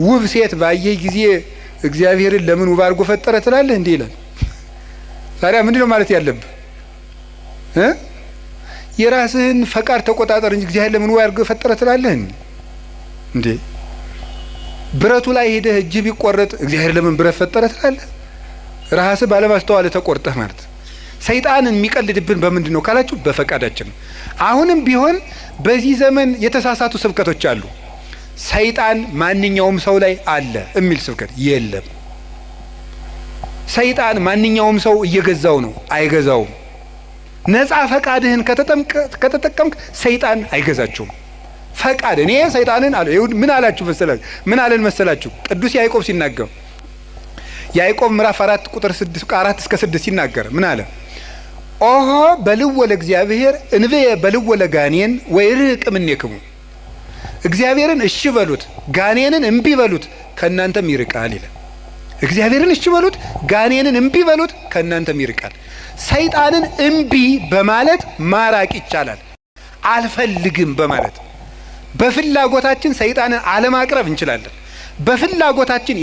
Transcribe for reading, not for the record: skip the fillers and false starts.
ውብ ሴት ባየህ ጊዜ እግዚአብሔርን ለምን ውብ አድርጎ ፈጠረ ትላለህ እንዴ ይላል። ታዲያ ምንድነው ማለት ያለብህ? የራስህን ፈቃድ ተቆጣጠር እንጂ እግዚአብሔር ለምን ውብ አድርጎ ፈጠረ ትላለህ እንዴ? ብረቱ ላይ ሄደህ እጅ ቢቆረጥ እግዚአብሔር ለምን ብረት ፈጠረ ትላለህ? ራስህ ባለማስተዋል ተቆርጠህ ማለት። ሰይጣንን የሚቀልድብን በምንድነው ካላችሁ በፈቃዳችን ነው። አሁንም ቢሆን በዚህ ዘመን የተሳሳቱ ስብከቶች አሉ። ሰይጣን ማንኛውም ሰው ላይ አለ የሚል ስብከት የለም። ሰይጣን ማንኛውም ሰው እየገዛው ነው፣ አይገዛውም። ነፃ ፈቃድህን ከተጠቀምክ ሰይጣን አይገዛችሁም። ፈቃድ እኔ ሰይጣንን አለ ምን አላችሁ መሰላችሁ? ምን አለን መሰላችሁ? ቅዱስ ያዕቆብ ሲናገር ያዕቆብ ምዕራፍ 4 ቁጥር 4 እስከ 6 ሲናገር ምን አለ? ኦሆ በልወ ለእግዚአብሔር እንበየ በልወ ለጋኔን ወይርቅ እምኔክሙ። እግዚአብሔርን እሺ በሉት ጋኔንን እምቢ በሉት ከእናንተም ይርቃል ይላል። እግዚአብሔርን እሺ በሉት ጋኔንን እምቢ በሉት ከእናንተም ይርቃል። ሰይጣንን እምቢ በማለት ማራቅ ይቻላል። አልፈልግም በማለት በፍላጎታችን ሰይጣንን አለማቅረብ እንችላለን። በፍላጎታችን